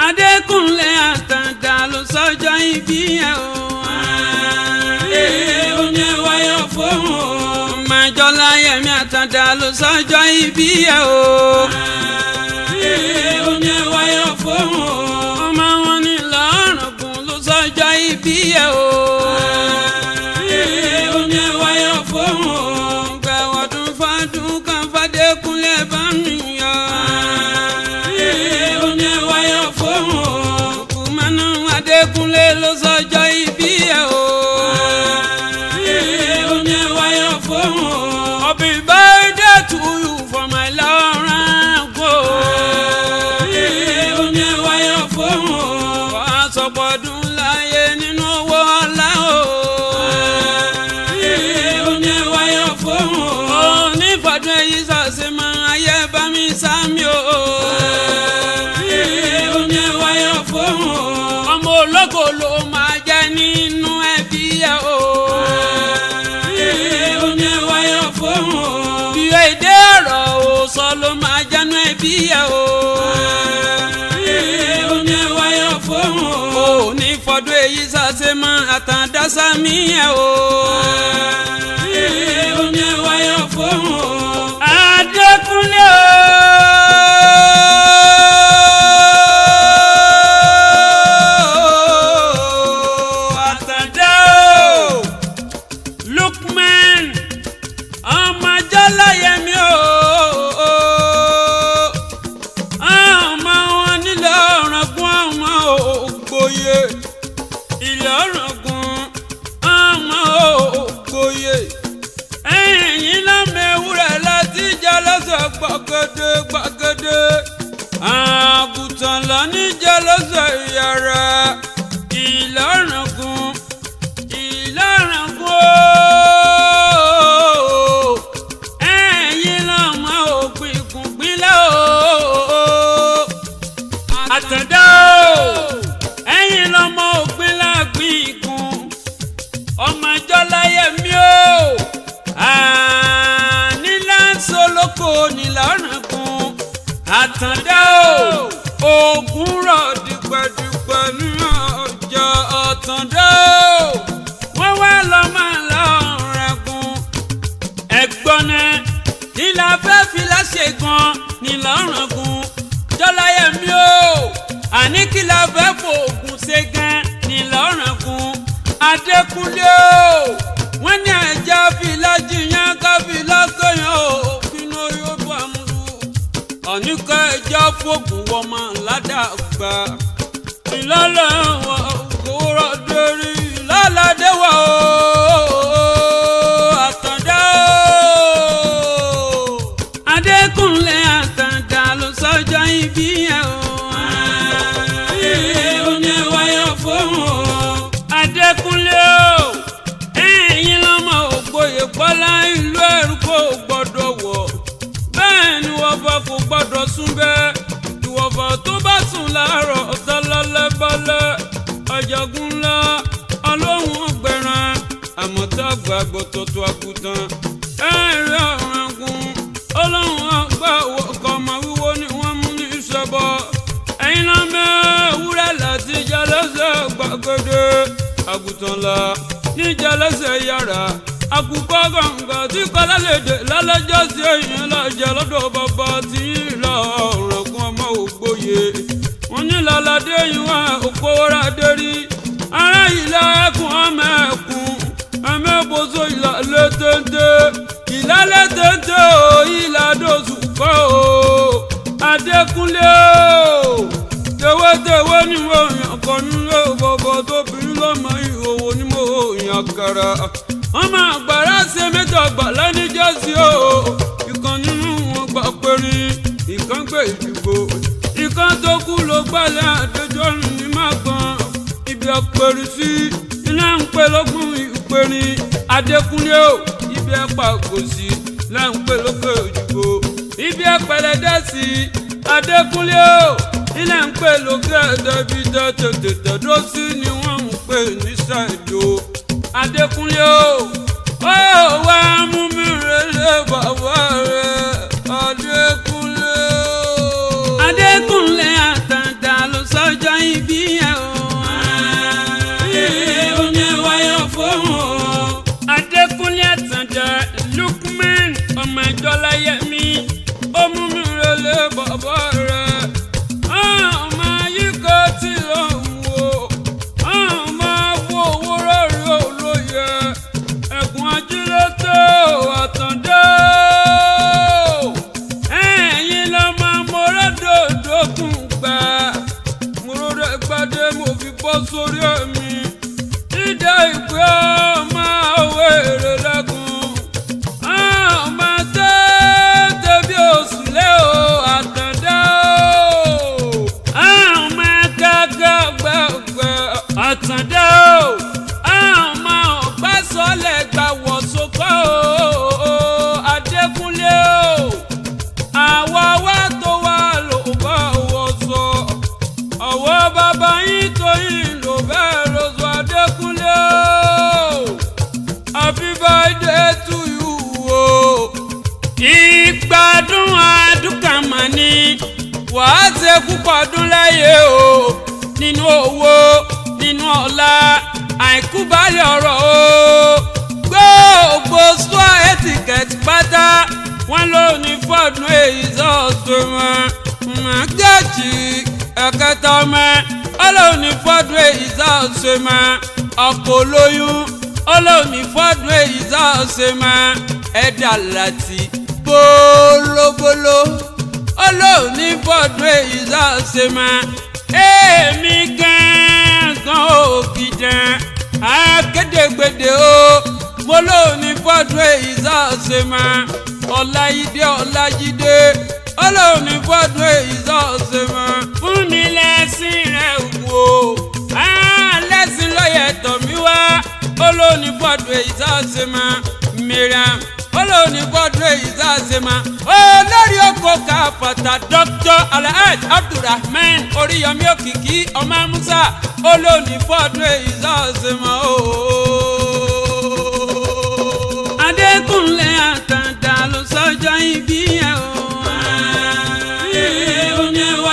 Adékúnlé Àtàndá ló sọjọ́ ìbí ẹ̀ o. Ó ní wáyọ̀ fóun o. Májọ́láyẹmí Àtàndá ló sọjọ́ ìbí ẹ̀ o. Ó ní wáyọ̀ fóun o. Ọmọ wọn ní Lọ́ràngún ló sọjọ́ ìbí ẹ̀ o. Ó ní wáyọ̀ fóun o. Gbẹ̀wọ̀dún fọdún kan f'Adékúnlé bá mi yọ. Ó ní wáyọ̀ fóun o. Kùmánú Adékúnlé ló sọjọ́ ìbí ẹ̀ o. Ó ní wáyọ̀ fóun o. Happy birthday to you for my Lọ́ràngún. Ó ní wáyọ̀ fóun o. Wàá sọ̀pọ̀dún láyé nínú owó ọlá o. Ó ní wáyọ̀ fóun o. Onífọ̀dún èyí sọ̀sẹ̀ mọ́ ayé bá mi sámi o. Ó ní wáyọ̀ fóun o. Ọmọ ológo ló máa jẹ́ nínú ẹbí ẹ̀ o. Ó ní wáyọ̀ fóun o. Bí èdè ọ̀rọ̀ òsọ ló máa jẹ́nu ẹbí ẹ̀ o. Ó ní wáyọ̀ fóun o. Onífọ̀dún èyí sọ̀sẹ̀ mọ́ Àtàndá sámi ẹ̀ o. Ó ní wáyọ̀ fóun o. Adékúnlé o. Àtàndá o. Lukman ọmọ Jọ́láyẹmí o. Ọmọ wọn ní Lọ́ràngún ọmọ Ògbóyè. Ìlọ́ràngún ọmọ Ògbóyè. Ẹ̀yin lọ́mọ ewúrẹ́ láti jẹ́ lọ́sọ̀ gbàgede gbàgede. Àgùntàn lọ níjẹ́ lọ́sọ̀ ìyàrá. Ìlọ́ràngún Ìlọ́ràngún o. Ẹ̀yin lọ́mọ ògbìnkùn gbìnlẹ̀ o. Àtàndá o. Ẹ̀yin lọ́mọ ògbìnlẹ̀ gbìnkùn. Ọmọ Jọ́láyẹmí o. Nílánsolóko ní Lọ́ràngún. Àtàndá o. Ògùn rọ̀ dìgbàdìgbà ní ọjà Àtàndá o. Wọ́n wá lọ́mọ Lọ́ràngún. Ẹ̀gbọ́n náà kí la fẹ́ fi láṣẹ gan ní Lọ́ràngún. Jọ́láyẹmí o. Àní kí la fẹ́ fòògùn ṣe gan ní Lọ́ràngún. Adékúnlé o. Wọ́n ní ẹja fìlà jiyàn ká fìlà sọyàn o. Kínú yóò bá mú lu. Àníkà ẹja fòògùn wọ́mọ ládàgbà. Ìlọ́lẹ̀ wọn kúrò dérí lálàdé wà o. Àtàndá o. Adékúnlé Àtàndá ló sọjọ́ ìbí ẹ̀ o. Ó ní wáyọ̀ fóun o. Adékúnlé o. Ẹ̀yin lọ́mọ Ògbóyè Bọ́lá ìlú ẹ̀rú kò gbọ́dọ̀ wọ̀. Bẹ́ẹ̀ ni wọ́fọ̀ kò gbọ́dọ̀ sún bẹ́ẹ̀. Ìwọ̀fọ̀ tó bá sùn láàárọ̀ ọ̀tọ́lọ́lẹ́ bọ́lẹ̀. Ọ̀jọ̀gún ńlá ọlọ́run ọgbẹ̀rán. Àmọ̀tàgbà gbọ̀tọ̀tọ̀ àgùntàn. Ẹ̀rí Ọ̀ràngún ọlọ́run àgbà ọkọ̀ ọmọ wíwó ni wọ́n mú ní ìṣẹ̀bọ. Ẹ̀yin lọ́mọ ewúrẹ́ láti jẹ́ lọ́sẹ̀ gbàgede. Àgùntàn la níjà lọ́sẹ̀ yàrá. Àkùkọ gàǹgà tí kọ́lá lè dé lálẹ́jọ́ sí èèyàn lájà lọ́dọ̀ bàbá tí Lọ́ràngún ọmọ Ògbóyè. Wọ́n ní lálàdé ìwà òpówórà dérí. Ará ìlà ẹkùn ọmọ ẹkùn. Ẹmẹ́bọ̀sọ ìlàlẹ́ téńté. Ìlàlẹ́ téńté o ìlàdóṣù kọ́ o. Adékúnlé o. Tewétewé ni mo yàn kọ́ nílé bọ̀bọ̀ tó bí lọ́mọ ìhòòhò ni mo yàn kàrà. Ọmọ àgbàrá ṣe mẹ́ta gbà lẹ́nìjọ́ sí o. Ìkan nínú wọn gbà péré. Ìkan gbé ìdìbò. Ìkan tó kú ló gbàlẹ̀ àdéjọ́ ní Màgàn. Ibi àpèrè sí iná ń pè lógún ìpèrè. Adékúnlé o. Ibi ẹ̀pà kò sí là ń pè lókè òjìgbò. Ibi ẹ̀pẹ̀lẹ́dẹ́ sí Adékúnlé o. Ilé ń pè lókè ẹ̀dẹ́bí tètè tẹ̀dọ́ sí ni wọ́n ń pè ní ṣàìdó. Adékúnlé o. Ó wá mú mi relé bàbá rẹ̀. Adékúnlé o. Adékúnlé Àtàndá ló sọjọ́ Ọláyẹmí ó mú mi relé bàbá rẹ̀ ọmọ yìí kò tí ló ń wo ọmọ wo owó rọrí olóye ẹ̀gún ajílẹ̀ tó Àtàndá ẹ̀yin lọ máa mọ̀rẹ́dọ̀dọ̀kùn gbà mọ̀rẹ́dọ̀ gbàdé mo fi bọ́ sórí ẹ̀mí dídá ìpè ọmọ àwọ̀ èrè lẹ́gùn ọmọ tẹ́tẹ́ bí oṣù lé o Àtàndá ọmọ gàgà gbẹ̀gbẹ̀ Àtàndá ọmọ ọ̀gbá sọ́lẹ̀ gbà wọ̀ sókò Adékúnlé o àwa wá tó wá ló bá wọ̀ sọ ọwọ́ bàbá yín tó yín ló bẹ́ẹ̀ ló sọ Adékúnlé o happy birthday to you o. Ìgbádùn àdúkàmà ni wàá ṣe púpọ̀ ọdún láyé o nínú owó nínú ọlá àìkú balẹ̀ ọ̀rọ̀ o gbogbo sọ etiquette pátá wọn ló ní fọdún èyí sọ́ọ̀tún wọn màgájì ẹ̀kẹta ọmọ ọlọ́run ní fọdún èyí sọ́ọ̀tún wọn ọkọ̀ olóyún ọlọ́run ní fọdún èyí sọ́ọ̀tún wọn ẹ̀dá láti bólóbóló ọlọ́run ní fọdún èyí sọ́ọ̀tún wọn èmi gángan ògìdàn akédègbèdè o mo lóun ní fọdún èyí sọ́ọ̀tún wọn Ọláyídé Ọlájídé ọlọ́run ní fọdún èyí sọ́ọ̀tún wọn fún mi lẹ́sìn rẹ̀ wò lẹ́sìn lọ́yẹ̀ tọ̀ mí wá ọlọ́run ní fọdún èyí sọ́ọ̀tún wọn Miriam ọlọ́run ní fọdún èyí sọ́ọ̀tún wọn olórí oko káfàtà Dr. Alhaji Abdulrahman Oríyọmí Òkìkí ọmọ Musa ọlọ́run ní fọdún èyí sọ́ọ̀tún wọn